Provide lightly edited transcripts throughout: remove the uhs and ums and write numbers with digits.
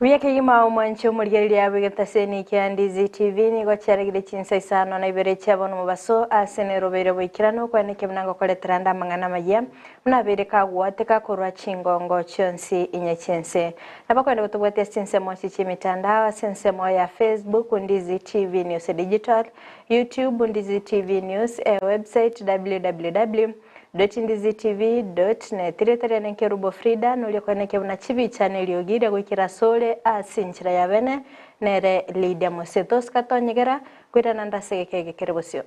Wiyake yima umwancho murigeri yawe gataseni Kiandizi TV ni gocyaragire kinsa isano na ibere cyabona mubaso asene robere bwikirano kwaneke mnango koletera ndamangana maya mnabere kagwateka korwa cingongo cyonsi inyekense nabakwenda gutubwate sense mo cy'imitandao sense mo ya Facebook Ndizi TV News Digital, YouTube Ndizi TV News, website www.ndizitv.net Tiretere Kerubo Frida nuli kwaneke mna chibi channel yogire gwikira sole asinchira yabene nere Lydia Mosetos katonyegera kwita nanda segekege kerebosio.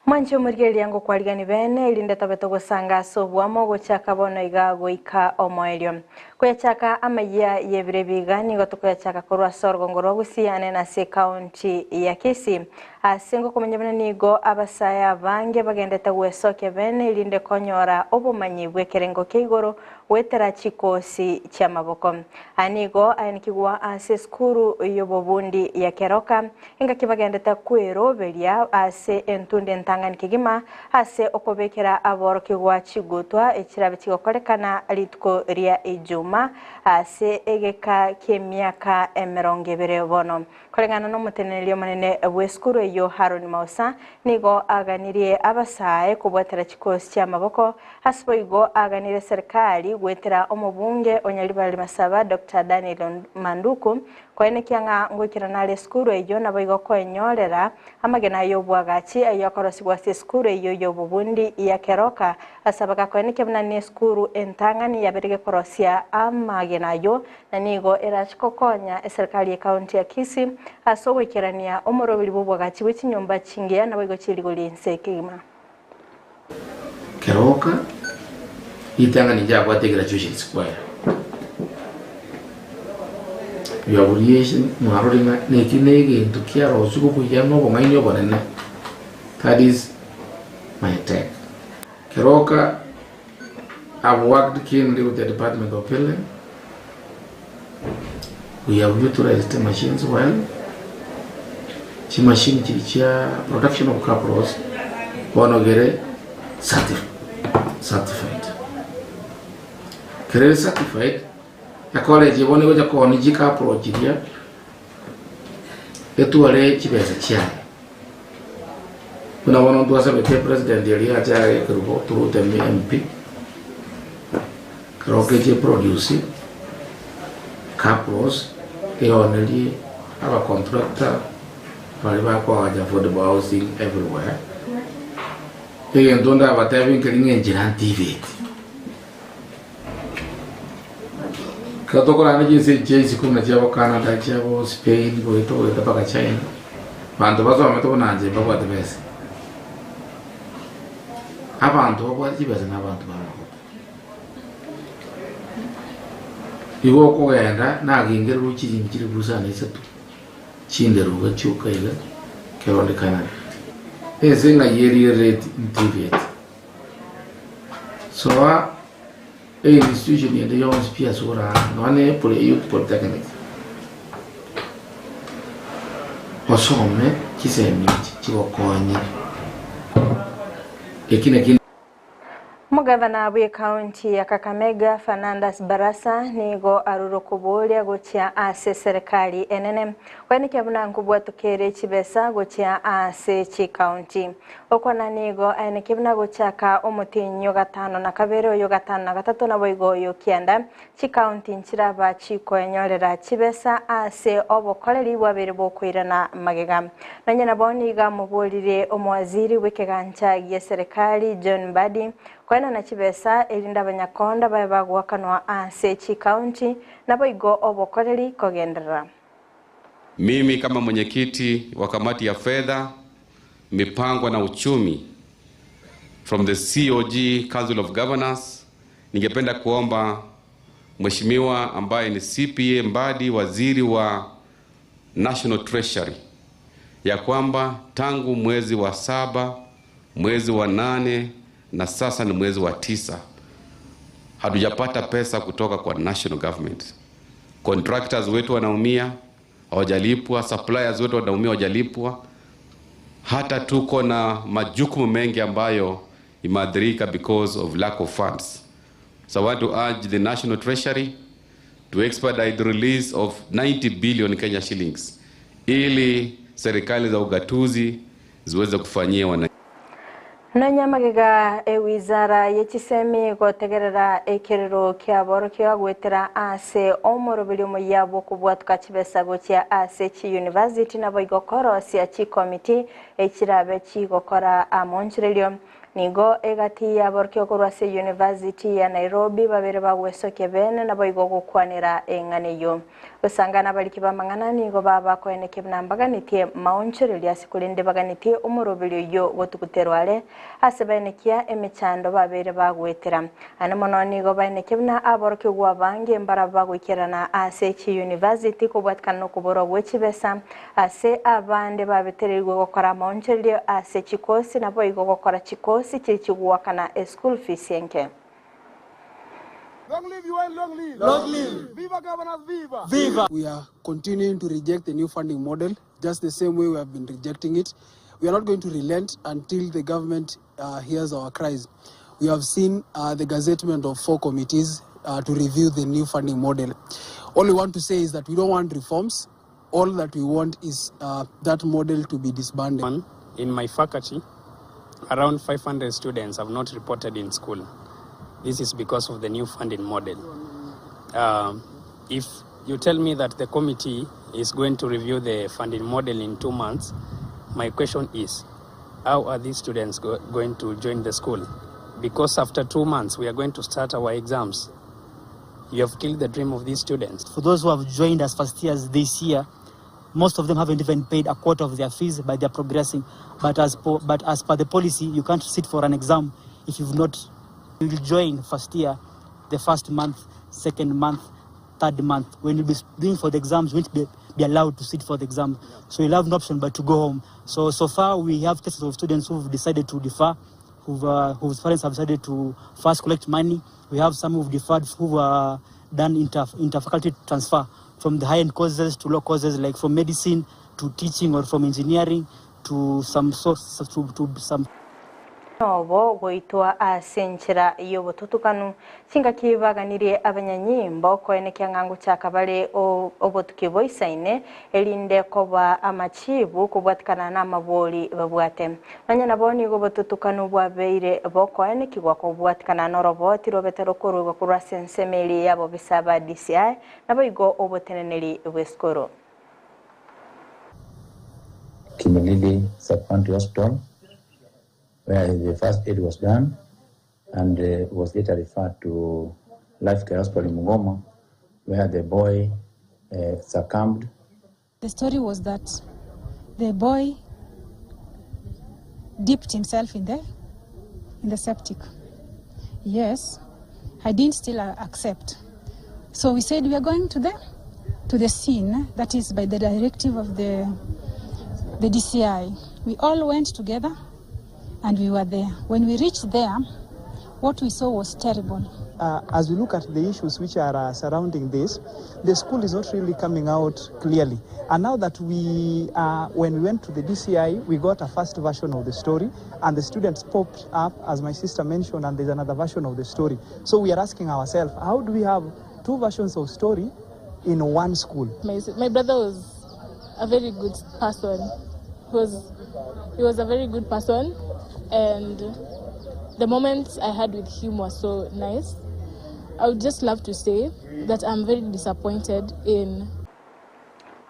Mancho murigeri yango kwaligani bene ilinde tabeto gusanga sobwamo gochaka bono igago ika omoelio kuyachaka amaya yebire bigani gotukuyachaka korwa sorgongoro gusiyane na se county ya Kisii asingo kumenyebana nigo abasaya bange bagendeta gwesoke bene ilinde konyora obumanyi bwekerengo keigoro wetera chikosi chamaboko anigo anikigwa ase skuru yobobundi ya Keroka inga kibagendeta kwero belia ase entunde ntangani kigima ase okobekera aboro kigwa chigutwa ekirabe kigokorekana litko ria ijuma ase egeka kemyaka 20 bono kolengana no mutenelio manene bweskuru yo Harun Mausa nigo aganirie abasaye kubwetera chikosi chamaboko hasboigo aganire serikali gwetera omubunge onyalibali masaba Dr. Daniel Manduku kwene kyanga ngukira nale skuru eyo naboigo kwenyorera amagena yobwagachi ayakorosigwa se skuru eyo yobubundi ya Keroka asabaka kwene kebna ne skuru entangani yaberege korosia amagena yo nanigo erachikokonya serikali ya county ya Kisii asowekirania omorobili bubwagachi w'ikinyumba chingia naboigo chiligolinse kigima Keroka itangani jagwa te graduation square yaburiye mwaroringa nekinege ntukia rozuko kujano bongainyo bonene. That is my take. Keroka, I've worked keenly with the Department of Building. We have utilized the machines well. The machine teacher production of capros bonogere certified. Kere certified. Ya college bone goja ko ni jika project ya etuale chibeza chia kuna wana ndo asa bete president ya acha kerubo turu temi MP kroke je produce capros eoneli aba contractor bali ba kwa aja for the housing everywhere ndonda batavi ngelinge njira TV katokora nje jeje kuna jabo Canada jabo Spain goito paka China bantu bazo amato nanje bakwa the best abantu bakwazi beza nabantu babo iwo ko yenda nagingera ukiri mikiri busana isatu chindero gachuka ile keronde Canada ezenga yeri rate TV so institution ya the young pia sura none pole youth polytechnic osome kisemi chibokonye ekine Mugavana wa county ya Kakamega Fernandes Barasa nigo arurokubulia gochia ase serikali enene kwani kyabuna nkubwa tukere chibesa gochia ase chi county okwana nigo ene kibuna gochaka omutinyo gatano na kabere yo gatano na gatatu na boigo yo kianda chi county nchiraba chiko enyorera chibesa ase obokoleri bwabere bokwirana magega nanye naboniga mubulire omwaziri wekegancha ya serikali John Mbadi kwana na chibesa elinda banyakonda bayabagwakanwa ase chi county na boigo obokoleri kogendera. Mimi kama mwenyekiti wa kamati ya fedha, mipango na uchumi from the COG Council of Governors, ningependa kuomba mheshimiwa ambaye ni CPA Mbadi, waziri wa National Treasury, ya kwamba tangu mwezi wa 7, mwezi wa 8 na sasa ni mwezi wa 9 hatujapata pesa kutoka kwa national government. Contractors wetu wanaumia, hawajalipwa, suppliers wetu wanaumia, hawajalipwa. Hata tuko na majukumu mengi ambayo imeathirika because of lack of funds. So I want to urge the National Treasury to expedite the release of 90 billion Kenya shillings ili serikali za ugatuzi ziweze kufanyia wananchi. Nanyamagega wizara yechisemi gotegerera ekiriro kya boro kya gwetera ase omorobili muyabo kubwatuka chibesa gochya ase chi university na boigokoro sia chi committee ekirabe chi gokora amonchirelio nigo egati ya boro kya korwa ase university ya Nairobi babere bagwesoke bene na boigokukwanira enganeyo usangana baliki bamangana nigo baba koeneke nambaganitie maonchirelio asikulinde baganitie omorobili yo gotukuterwale asebenekia emechando babere bagwetera ane mononi go banekia na aboroke gwa bange mbara bagwikirana ase chi university kubwatkana no kuboro gwechibesa ase abande babetererwa gukora moncherio ase chikosi nabo igo gukora chikosi chichigwakana school fees yenke. Long live UN, long live. Long live. Viva governors, viva. Viva. We are continuing to reject the new funding model just the same way we have been rejecting it. We are not going to relent until the government hears our cries. We have seen the gazettement of 4 committees to review the new funding model. All we want to say is that we don't want reforms. All that we want is that model to be disbanded. In my faculty, around 500 students have not reported in school. This is because of the new funding model. If you tell me that the committee is going to review the funding model in 2 months, my question is, how are these students going to join the school? Because after 2 months, we are going to start our exams. You have killed the dream of these students. For those who have joined as first years this year, most of them haven't even paid a quarter of their fees, but they're progressing. But as per the policy, you can't sit for an exam if you've not. You will join first year, the first month, second month, third month. When you'll be doing for the exams, you won't be allowed to sit for the exam. So you'll have no option but to go home. So far we have cases of students who've decided to defer, whose parents have decided to first collect money. We have some who've deferred, who've done inter-faculty transfer from the high-end courses to low courses, like from medicine to teaching or from engineering to some source to some. Obo goitwa asenchera yobo tutukanu singa kibaganire abanyanyimbo koenekya ngangu chakabale obotukibo isaine elinde koba amachibu kubwatikana na maboli babwate nanya naboni go botutukanu bwabeire bokoenekigwa kubwatikana no robot robetero kurugo kurwa sensemeli yabo bisaba DCI nabo igo oboteneneli bweskoro Kimilili Sub-County Hospital, where the first aid was done and was later referred to Life Care Hospital in Mugoma, where the boy succumbed. The story was that the boy dipped himself in the septic. Yes, I didn't still accept. So we said we are going to the scene, that is by the directive of the DCI. We all went together and we were there. When we reached there, what we saw was terrible. As we look at the issues which are surrounding this, the school is not really coming out clearly. And now that when we went to the DCI, we got a first version of the story, and the students popped up, as my sister mentioned, and there's another version of the story. So we are asking ourselves, how do we have 2 versions of story in one school? My brother was a very good person. He was a very good person, and the moments I had with him was so nice. I would just love to say that I'm very disappointed in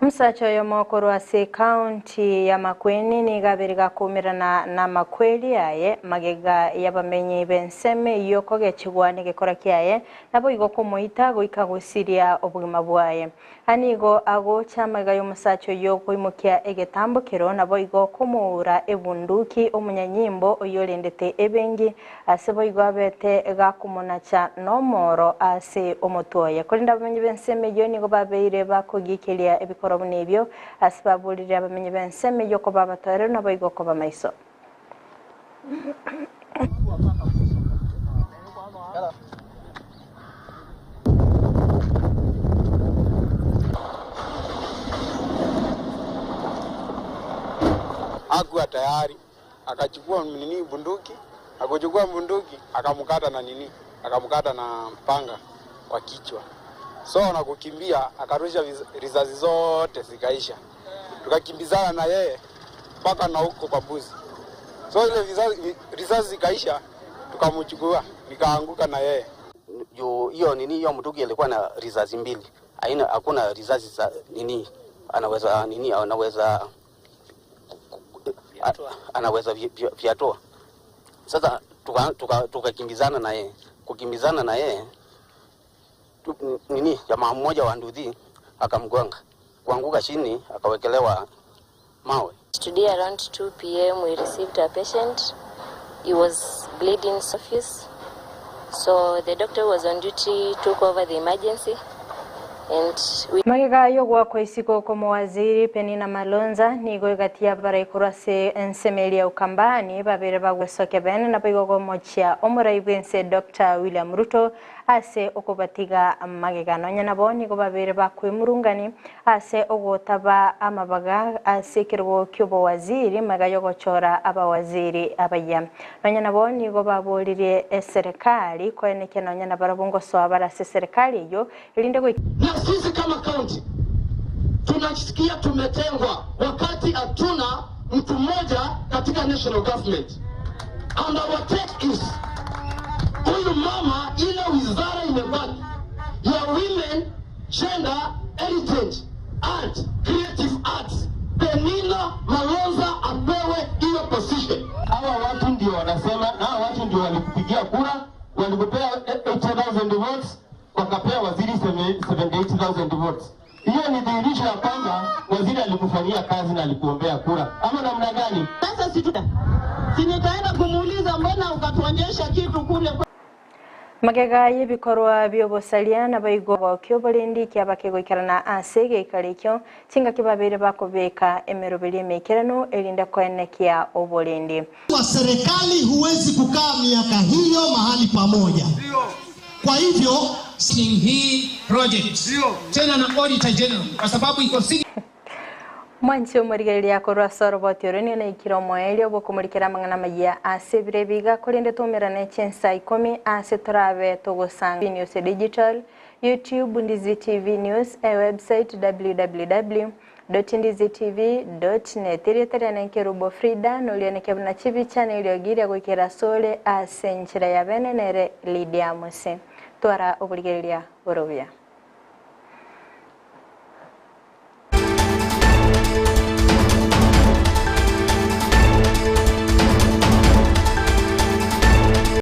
Msacho yomokoro ase county ya Makueni ni gabiriga kumirana na makweli yaye magega yabamenye benseme yoko gechigwane gekora kiaye nabo igo kumuita goika gusiria obugima bwaye anigo ago chamaga yomusacho yoko imukia egetambukiro nabo igo kumura ebunduki omunyanyimbo oyolendete ebengi asebo igo abete gakumunacha nomoro ase omotoya kolinda bamenye benseme yoni go babeire bakogikelia ebikoro nebyo asibabulire abamenye benseme yoko babatore nabo igo ko bamaiso tayari, akachukua nini bunduki, akochukua bunduki akamkata na nini, akamkata na mpanga kwa kichwa. So na kukimbia akarusha risasi zote zikaisha. Tukakimbizana na yeye mpaka na huko kwa buzi. So ile risasi zikaisha, tukamchukua, nikaanguka na yeye. Hiyo nini, hiyo mtuki ilikuwa na risasi mbili. Hakuna risasi za nini anaweza viatoa. Sasa tukakimbizana na yeye. Kukimbizana na yeye nini, jamaa mmoja wa nduthi akamgonga, kuanguka chini akawekelewa mawe. Today around 2 p.m. we received a patient. He was bleeding surface. So the doctor was on duty, took over the emergency. Magigayo gwakwa isiko como waziri Penina Malonza nigo igatia bara ikurase ensemelia ukambani babere bagwesoke bene na bigogo mochia omuraibense Dr. William Ruto ase okubatiga magigano nyana bo nigo babere bakwimurungani ase ogotaba amabaga ase kirwo kyobo waziri magayo gochora abawaziri abaya nyana bo nigo babolire serikali kweneke nyana barabungo so abara serikali yo ilinde go. Sisi kama county tunasikia tumetengwa wakati hatuna mtu mmoja katika national government. And our take is huyu mama ile wizara imebaki ya women, gender, heritage, art, creative arts. Penina Malonza apewe hiyo position. Hawa watu ndio wanasema, hawa watu ndio walikupigia kura, walikupea 80,000 votes. Wakapea waziri 78,000 votes. Hiyo ni dhihirisho ya kwamba waziri alikufanyia kazi na alikuombea kura. Ama namna gani? Sasa nitaenda kumuuliza mbona ukatuonyesha kitu kule. Magagaye bikorwa byobosalia na bayigo kyobolendi kyabakego ikarana asege ikarikyo tinga kibabere bakobeka emerobeli mekerano elinda koenekia obolendi. Kwa serikali huwezi kukaa miaka hiyo mahali pamoja. Kwa hivyo hii project tena na auditor general kwa sababu iko Mwancho murigeria korwa sorobotyoroni na ikiromo elio bokumurikira mangana maya asebire biga kolende tomerane chensa 10 ase trabe togosanga news digital YouTube Ndizi TV News website www.ndizitv.net iritarane kerubo Frida nolione kebna chivi channel yogira gukira sole asenchira ya benenere Lydia Mose twara oburigeria borobya.